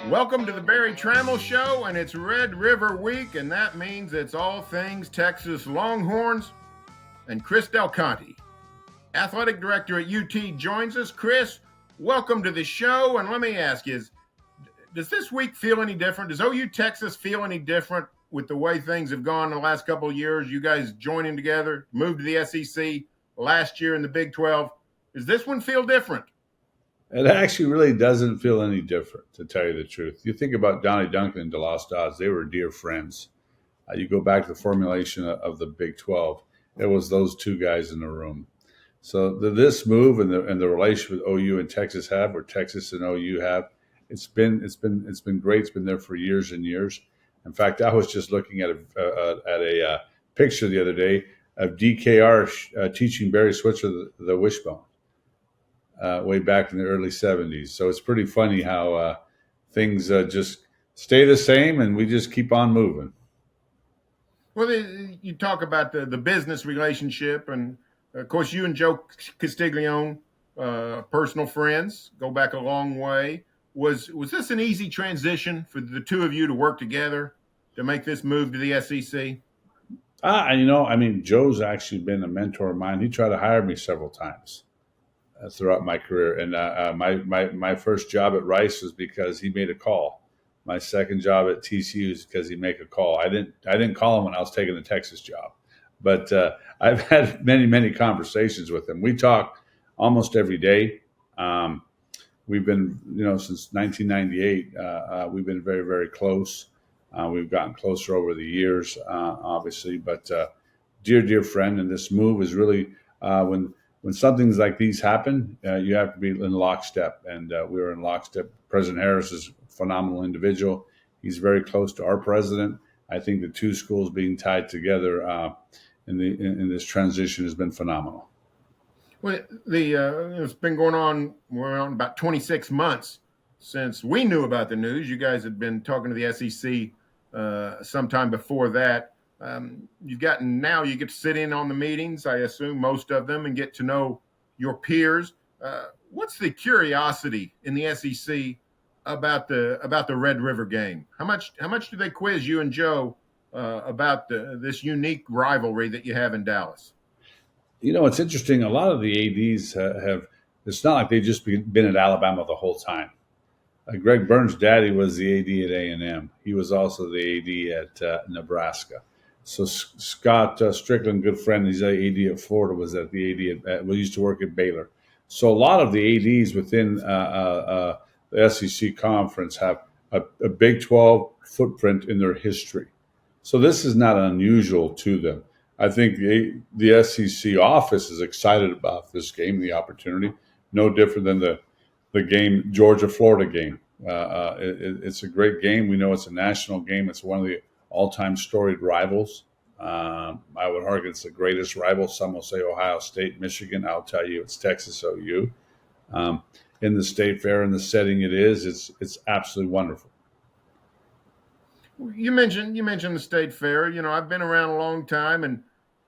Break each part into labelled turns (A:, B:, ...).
A: Welcome to the Barry Tramel Show, and it's Red River Week, and that means it's all things Texas Longhorns. And Chris del Conte, athletic director at UT, joins us. Chris, welcome to the show, and let me ask you, does this week feel any different? Does OU Texas feel any different with the way things have gone in the last couple of years? You guys joining together, moved to the SEC last year in the Big 12. Does this one feel different?
B: It actually really doesn't feel any different, to tell you the truth. You think about Donnie Duncan and DeLost Dodds, they were dear friends. You go back to the formulation of the Big 12, it was those two guys in the room. So this move and the relationship with OU and Texas have, or Texas and OU have, it's been great. It's been there for years and years. In fact, I was just looking at a picture the other day of DKR teaching Barry Switzer the wishbone. Way back in the early 70s. So it's pretty funny how things just stay the same and we just keep on moving.
A: Well, you talk about the business relationship, and of course you and Joe Castiglione, personal friends, go back a long way. Was this an easy transition for the two of you to work together to make this move to the SEC?
B: Joe's actually been a mentor of mine. He tried to hire me several times throughout my career. And my first job at Rice was because he made a call. My second job at TCU is because he made a call. I didn't call him when I was taking the Texas job, but I've had many conversations with him. We talk almost every day. We've been, since 1998, we've been very, very close. We've gotten closer over the years, obviously, but dear friend. And this move is really when something like these happen, you have to be in lockstep, and we were in lockstep. President Harris is a phenomenal individual. He's very close to our president. I think the two schools being tied together in this transition has been phenomenal.
A: Well, it's been going on. We're on about 26 months since we knew about the news. You guys had been talking to the SEC sometime before that. You get to sit in on the meetings, I assume most of them, and get to know your peers. What's the curiosity in the SEC about the Red River game? How much do they quiz you and Joe about this unique rivalry that you have in Dallas?
B: It's interesting. A lot of the ADs have. It's not like they've just been at Alabama the whole time. Greg Burns' daddy was the AD at A&M. He was also the AD at Nebraska. So Scott Strickland, good friend, he's the AD at Florida, was at the AD we used to work at Baylor. So a lot of the ADs within the SEC conference have a Big 12 footprint in their history. So this is not unusual to them. I think the SEC office is excited about this game, the opportunity, no different than the game, Georgia-Florida game. It's a great game. We know it's a national game. It's one of the all-time storied rivals. I would argue it's the greatest rival. Some will say Ohio State, Michigan. I'll tell you, it's Texas OU. In the State Fair, in the setting it is, it's absolutely wonderful.
A: You mentioned the State Fair. I've been around a long time, and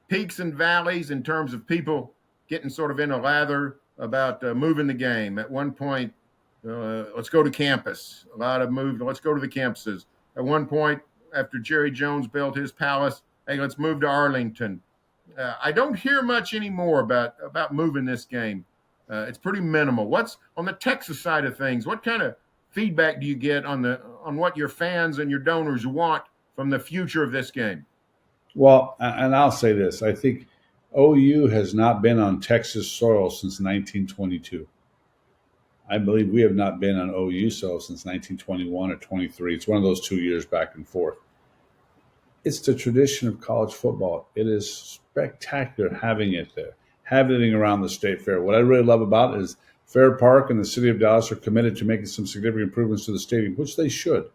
A: peaks and valleys in terms of people getting sort of in a lather about moving the game. At one point, let's go to campus. A lot of moved. Let's go to the campuses. At one point, after Jerry Jones built his palace, hey, let's move to Arlington. I don't hear much anymore about moving this game. It's pretty minimal. What's on the Texas side of things? What kind of feedback do you get on what your fans and your donors want from the future of this game?
B: Well, and I'll say this. I think OU has not been on Texas soil since 1922. I believe we have not been on OU soil since 1921 or 23. It's one of those 2 years back and forth. It's the tradition of college football. It is spectacular having it there, having it around the State Fair. What I really love about it is Fair Park and the city of Dallas are committed to making some significant improvements to the stadium, which they should.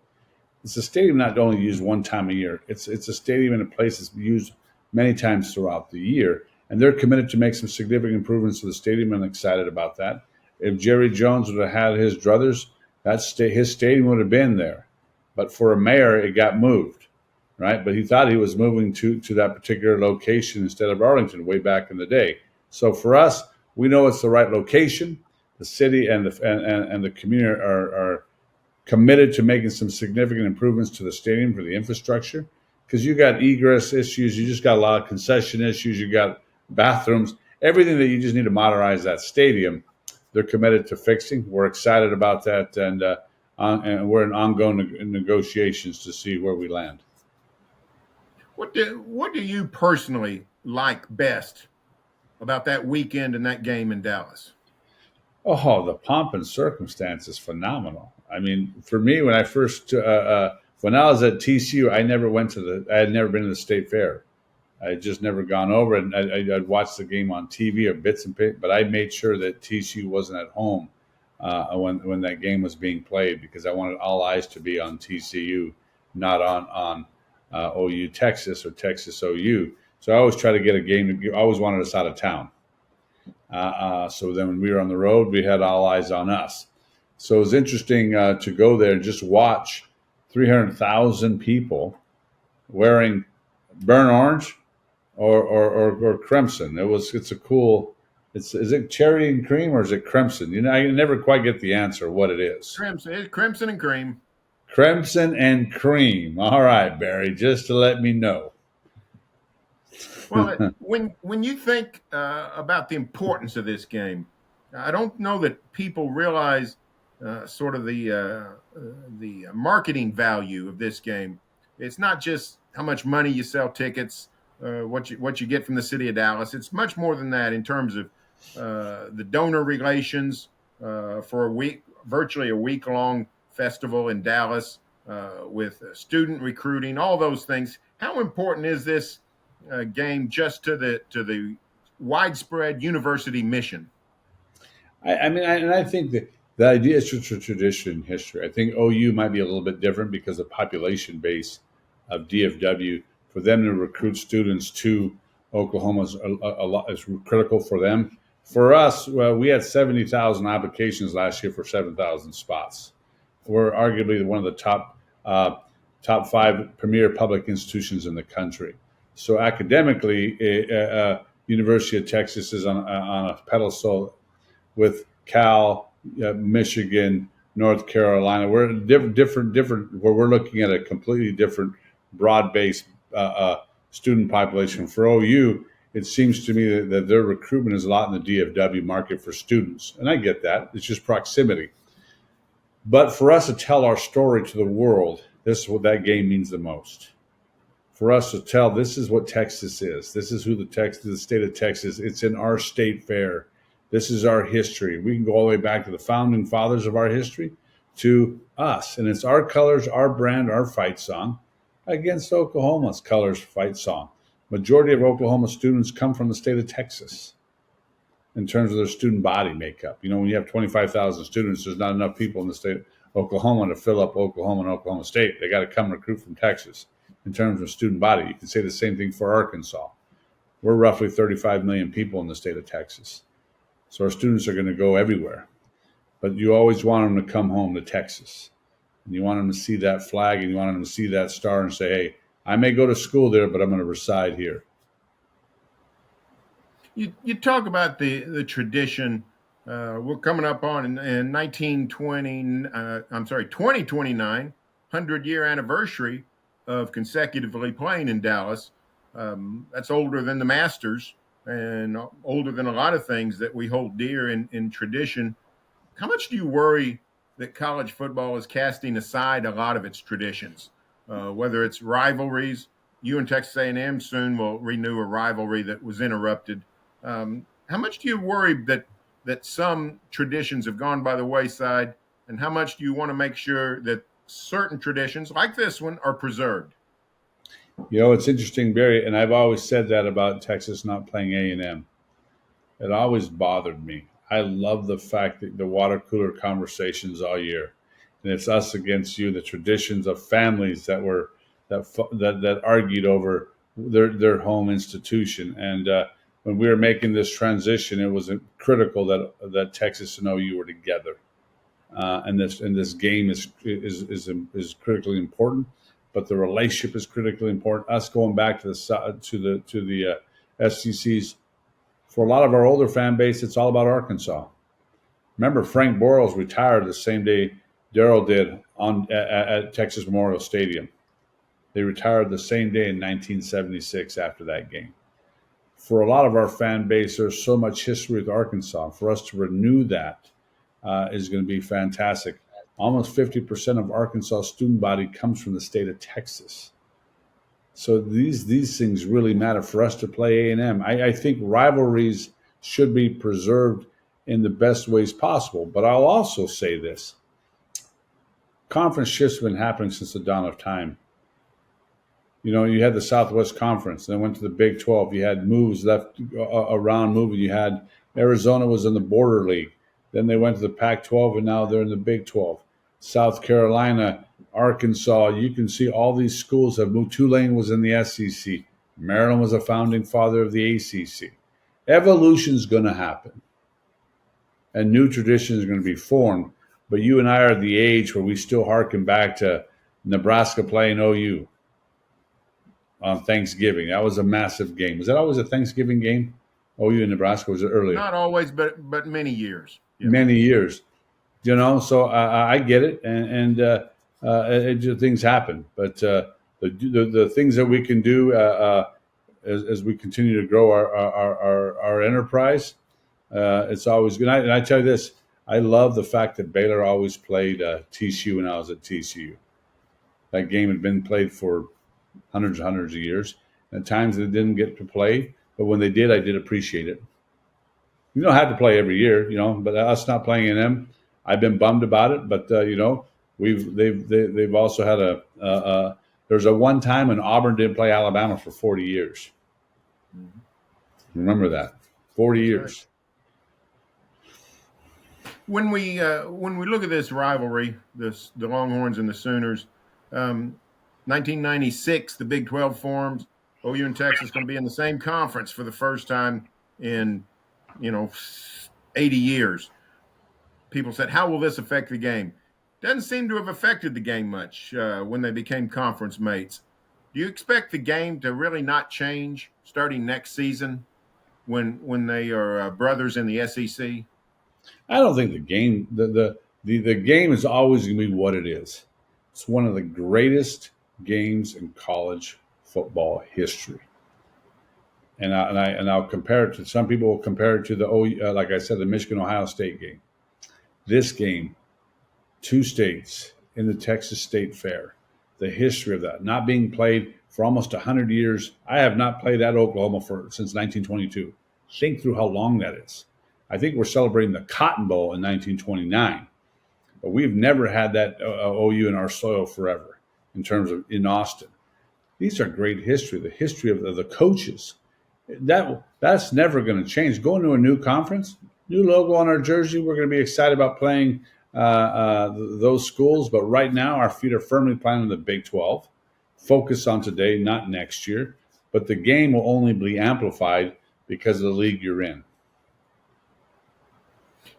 B: It's a stadium not only used one time a year. It's a stadium in a place that's used many times throughout the year, and they're committed to make some significant improvements to the stadium, and I'm excited about that. If Jerry Jones would have had his druthers, his stadium would have been there. But for a mayor, it got moved, right? But he thought he was moving to that particular location instead of Arlington way back in the day. So for us, we know it's the right location. The city and the community are committed to making some significant improvements to the stadium for the infrastructure, because you got egress issues, you just got a lot of concession issues, you got bathrooms, everything that you just need to modernize that stadium. They're committed to fixing. We're excited about that, and we're in ongoing negotiations to see where we land.
A: What do you personally like best about that weekend and that game in Dallas?
B: Oh, the pomp and circumstance is phenomenal. I mean, for me, when I was at TCU, I had never been to the state fair. I had just never gone over, and I'd watched the game on TV or bits and bits, but I made sure that TCU wasn't at home when that game was being played, because I wanted all eyes to be on TCU, not on OU Texas or Texas OU. So I always try to get a game. I always wanted us out of town. So then when we were on the road, we had all eyes on us. So it was interesting to go there and just watch 300,000 people wearing burnt orange or crimson. Is it cherry and cream or is it crimson? You know, I never quite get the answer what it is.
A: Crimson and cream.
B: Crimson and cream. All right, Barry, just to let me know.
A: Well, when you think about the importance of this game, I don't know that people realize sort of the marketing value of this game. It's not just how much money you sell tickets, what you get from the city of Dallas. It's much more than that in terms of the donor relations for virtually a week-long festival in Dallas with student recruiting, all those things. How important is this game just to the widespread university mission?
B: I think that the idea is to tradition history. I think OU might be a little bit different because the population base of DFW, for them to recruit students to Oklahoma is critical for them. For us, we had 70,000 applications last year for 7,000 spots. We're arguably one of the top 5 premier public institutions in the country. So academically, University of Texas is on a pedestal with Cal, Michigan, North Carolina. We're different. Where we're looking at a completely different, broad-based student population. For OU, it seems to me that their recruitment is a lot in the DFW market for students, and I get that. It's just proximity. But for us to tell our story to the world, this is what that game means the most. For us to tell, this is what Texas is. This is who the state of Texas. It's in our state fair. This is our history. We can go all the way back to the founding fathers of our history to us. And it's our colors, our brand, our fight song against Oklahoma's colors, fight song. Majority of Oklahoma students come from the state of Texas in terms of their student body makeup. You know, when you have 25,000 students, there's not enough people in the state of Oklahoma to fill up Oklahoma and Oklahoma State. They got to come recruit from Texas. In terms of student body, you can say the same thing for Arkansas. We're roughly 35 million people in the state of Texas. So our students are going to go everywhere. But you always want them to come home to Texas. And you want them to see that flag and you want them to see that star and say, hey, I may go to school there, but I'm going to reside here.
A: You talk about the tradition. We're coming up on in 2029, 100-year anniversary of consecutively playing in Dallas. That's older than the Masters and older than a lot of things that we hold dear in tradition. How much do you worry that college football is casting aside a lot of its traditions, whether it's rivalries? You and Texas A&M soon will renew a rivalry that was interrupted. How much do you worry that some traditions have gone by the wayside, and how much do you want to make sure that certain traditions like this one are preserved?
B: You know, it's interesting, Barry, and I've always said that about Texas not playing A&M. It always bothered me. I love the fact that the water cooler conversations all year, and it's us against you, the traditions of families that argued over their home institution. And when we were making this transition, it was critical that Texas and OU were together. And this game is critically important, but the relationship is critically important. Us going back to the SECs, for a lot of our older fan base, it's all about Arkansas. Remember, Frank Boros retired the same day Darrell did at Texas Memorial Stadium. They retired the same day in 1976 after that game. For a lot of our fan base, there's so much history with Arkansas. For us to renew that is going to be fantastic. Almost 50% of Arkansas student body comes from the state of Texas. So these things really matter for us to play A&M. I think rivalries should be preserved in the best ways possible. But I'll also say this. Conference shifts have been happening since the dawn of time. You know, you had the Southwest Conference, then went to the Big 12. You had moves left around moving. You had Arizona was in the Border League. Then they went to the Pac-12, and now they're in the Big 12. South Carolina, Arkansas, you can see all these schools have moved. Tulane was in the SEC. Maryland was a founding father of the ACC. Evolution's going to happen, and new traditions are going to be formed. But you and I are at the age where we still harken back to Nebraska playing OU on Thanksgiving. That was a massive game. Was that always a Thanksgiving game? OU and Nebraska, was it earlier?
A: Not always, but many years.
B: Yeah. Many years. You know, so I get it, and things happen. But the things that we can do as we continue to grow our enterprise, it's always good. And I tell you this, I love the fact that Baylor always played TCU when I was at TCU. That game had been played for hundreds of years. At times they didn't get to play, but when they did, I did appreciate it. You don't have to play every year, you know, but us not playing in them, I've been bummed about it. But you know, they've also had there's a one time when Auburn didn't play Alabama for 40 years. Mm-hmm. Remember that, 40 years. Right.
A: When we look at this rivalry, the Longhorns and the Sooners, 1996, the Big 12 forms. OU and Texas going to be in the same conference for the first time in, 80 years. People said, how will this affect the game? Doesn't seem to have affected the game much when they became conference mates. Do you expect the game to really not change starting next season when they are brothers in the SEC?
B: I don't think the game the game is always going to be what it is. It's one of the greatest games in college football history, and I'll compare it to, some people will compare it to the like I said, the Michigan Ohio State game. This game, two states in the Texas State Fair, the history of that not being played for almost 100 years. I have not played at Oklahoma since 1922. Think through how long that is. I think we're celebrating the Cotton Bowl in 1929, but we've never had that OU in our soil forever in terms of in Austin. These are great history, the history of the coaches. That's never going to change. Going to a new conference, new logo on our jersey, we're going to be excited about playing those schools. But right now, our feet are firmly planted in the Big 12. Focus on today, not next year. But the game will only be amplified because of the league you're in.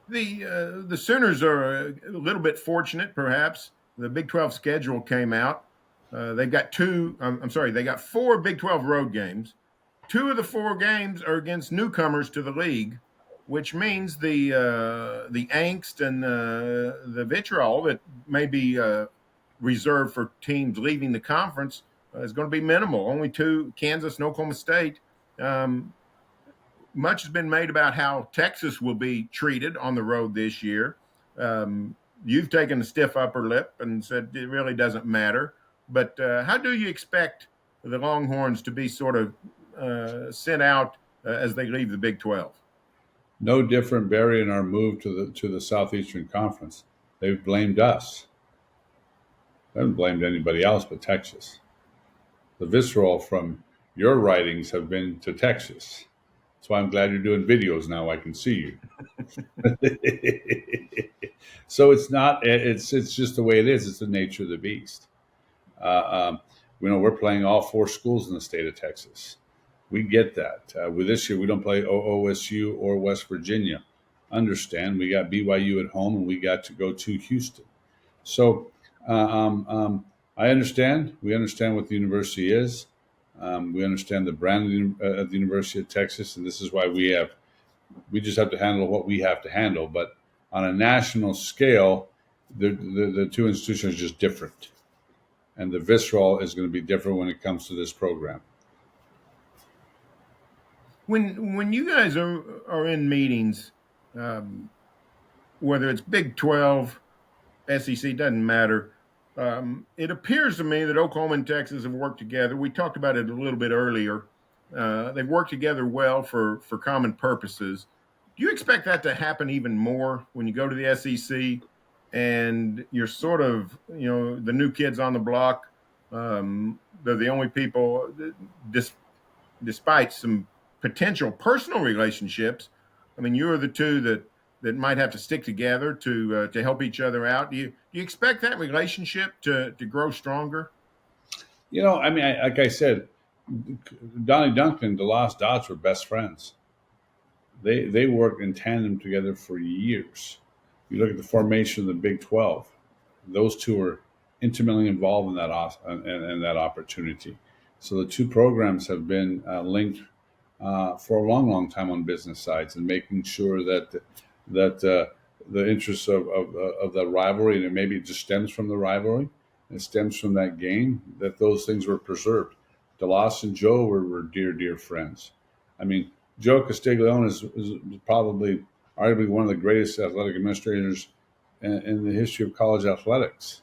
A: The Sooners are a little bit fortunate, perhaps. The Big 12 schedule came out. They've got they got 4 Big 12 road games. 2 of the 4 games are against newcomers to the league, which means the angst and the vitriol that may be reserved for teams leaving the conference is going to be minimal. Only 2, Kansas and Oklahoma State. Much has been made about how Texas will be treated on the road this year. You've taken a stiff upper lip and said it really doesn't matter. But how do you expect the Longhorns to be sort of sent out as they leave the Big 12?
B: No different, Barry, in our move to the Southeastern Conference. They've blamed us. They haven't blamed anybody else but Texas. The visceral from your writings have been to Texas. That's why I'm glad you're doing videos now. I can see you. So it's not. It's just the way it is. It's the nature of the beast. We're playing all 4 schools in the state of Texas. We get that. With this year, we don't play OSU or West Virginia. Understand? We got BYU at home, and we got to go to Houston. So I understand. We understand what the university is. We understand the brand of the University of Texas, and this is why we just have to handle what we have to handle. But on a national scale, The two institutions are just different, and the visceral is going to be different when it comes to this program.
A: When you guys are in meetings, um, whether it's Big 12, SEC, doesn't matter. It appears to me that Oklahoma and Texas have worked together. We talked about it a little bit earlier. They've worked together well for common purposes. Do you expect that to happen even more when you go to the SEC and you're sort of, the new kids on the block? They're the only people, despite some potential personal relationships. I mean, you are the two that might have to stick together to help each other out. Do you expect that relationship to grow stronger?
B: I mean, like I said, Donnie Duncan and DeLoss Dodds were best friends. They worked in tandem together for years. You look at the formation of the Big 12; those two are intimately involved in that opportunity. So the two programs have been linked for a long, long time on business sides, and making sure that the interests of the rivalry, and maybe it just stems from the rivalry, it stems from that game, that those things were preserved. DeLoss and Joe were dear, dear friends. I mean, Joe Castiglione is probably arguably one of the greatest athletic administrators in the history of college athletics.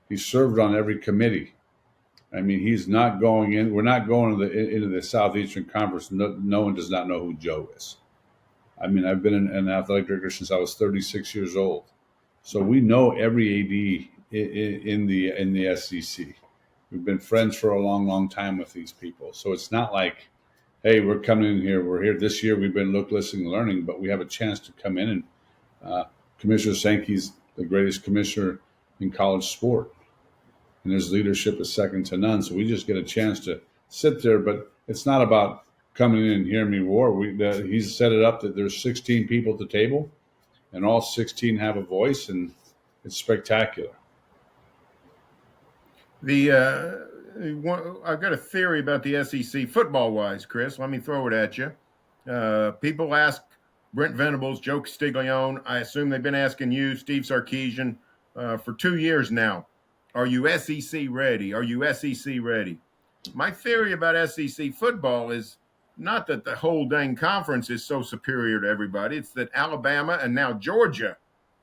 B: He served on every committee. I mean, he's not going in. We're not going into the Southeastern Conference. No one does not know who Joe is. I mean, I've been an athletic director since I was 36 years old, so we know every AD in the SEC. We've been friends for a long, long time with these people. So it's not like, hey, we're coming in here. We're here this year. We've been listening, learning, but we have a chance to come in and Commissioner Sankey's the greatest commissioner in college sport, and his leadership is second to none. So we just get a chance to sit there, but it's not about coming in and hearing me roar. He's set it up that there's 16 people at the table, and all 16 have a voice, and it's spectacular.
A: I've got a theory about the SEC football wise, Chris. Let me throw it at you. People ask Brent Venables, Joe Castiglione. I assume they've been asking you, Steve Sarkisian, for 2 years now. Are you SEC ready? Are you SEC ready? My theory about SEC football is not that the whole dang conference is so superior to everybody. It's that Alabama and now Georgia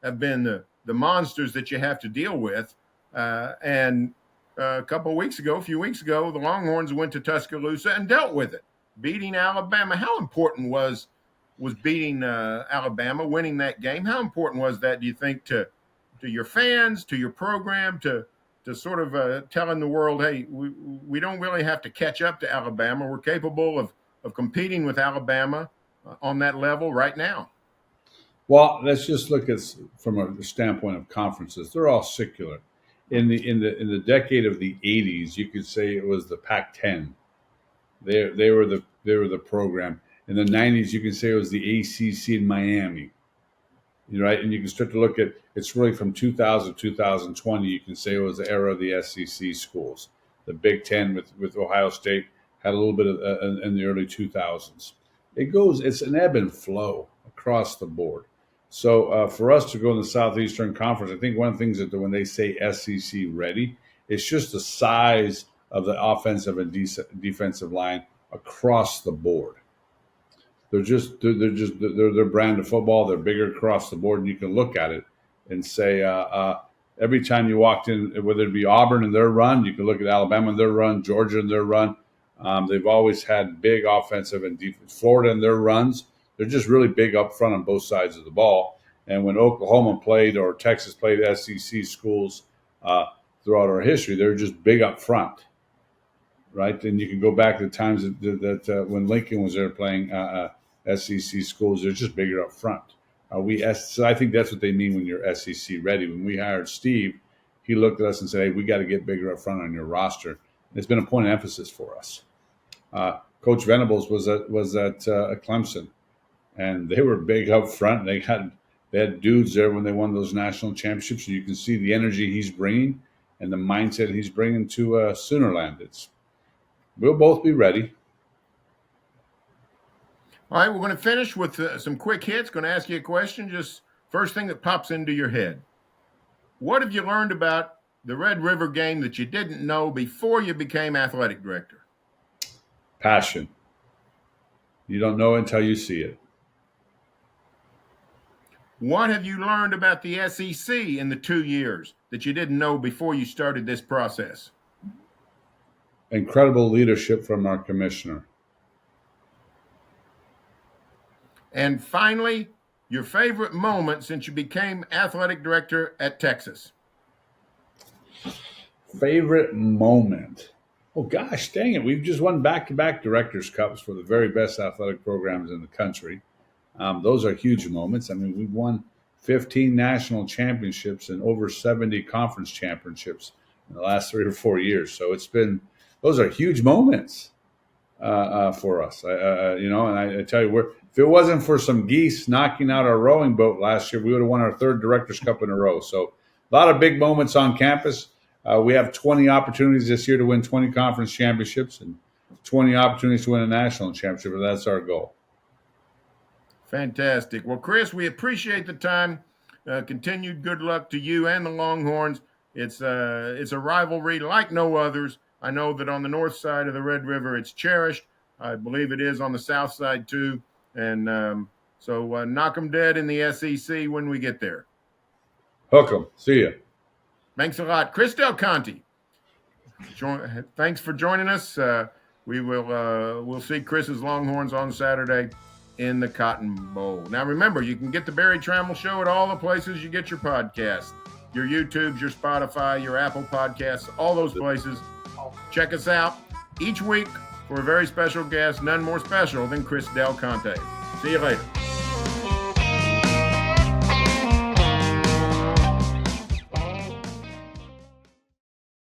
A: have been the monsters that you have to deal with. And a few weeks ago, the Longhorns went to Tuscaloosa and dealt with it, beating Alabama. How important was beating Alabama, winning that game? How important was that, do you think, to your fans, to your program, to sort of telling the world, hey, we don't really have to catch up to Alabama. We're capable of competing with Alabama on that level right now?
B: Well, let's just look at from a standpoint of conferences. They're all secular. In the decade of the '80s, you could say it was the Pac-10. They were the program. In the '90s, you can say it was the ACC in Miami. Right, and you can start to look at it's really from 2000 to 2020. You can say it was the era of the SEC schools. The Big Ten with Ohio State had a little bit of in the early 2000s. It's an ebb and flow across the board. So for us to go in the Southeastern Conference, I think one of the things that when they say SEC ready, it's just the size of the offensive and defensive line across the board. They're their brand of football. They're bigger across the board, and you can look at it and say every time you walked in, whether it be Auburn and their run, you can look at Alabama and their run, Georgia and their run. They've always had big offensive and defense. Florida and their runs, they're just really big up front on both sides of the ball. And when Oklahoma played or Texas played SEC schools throughout our history, they're just big up front, right? And you can go back to the times that when Lincoln was there playing SEC schools, they're just bigger up front. So I think that's what they mean when you're SEC ready. When we hired Steve, he looked at us and said, "Hey, we got to get bigger up front on your roster." And it's been a point of emphasis for us. Coach Venables was at Clemson, and they were big up front. They had dudes there when they won those national championships, and you can see the energy he's bringing and the mindset he's bringing to Soonerland. We'll both be ready.
A: All right, we're going to finish with some quick hits. Going to ask you a question. Just first thing that pops into your head. What have you learned about the Red River game that you didn't know before you became athletic director?
B: Passion. You don't know until you see it.
A: What have you learned about the SEC in the 2 years that you didn't know before you started this process?
B: Incredible leadership from our commissioner.
A: And finally, your favorite moment since you became athletic director at Texas?
B: Favorite moment. Oh gosh, dang it! We've just won back-to-back Directors Cups for the very best athletic programs in the country. Those are huge moments. I mean, we've won 15 national championships and over 70 conference championships in the last 3 or 4 years. So those are huge moments for us. And I tell you, if it wasn't for some geese knocking out our rowing boat last year, we would have won our third Directors Cup in a row. So a lot of big moments on campus. We have 20 opportunities this year to win 20 conference championships and 20 opportunities to win a national championship, and that's our goal.
A: Fantastic. Well, Chris, we appreciate the time. Continued good luck to you and the Longhorns. It's a rivalry like no others. I know that on the north side of the Red River, it's cherished. I believe it is on the south side too. And so knock 'em dead in the SEC when we get there.
B: Hook 'em. See ya.
A: Thanks a lot. Chris del Conte. Thanks for joining us. We'll see Chris's Longhorns on Saturday in the Cotton Bowl. Now, remember, you can get the Barry Tramel Show at all the places you get your podcasts, your YouTubes, your Spotify, your Apple Podcasts, all those places. Check us out each week for a very special guest, none more special than Chris del Conte. See you later.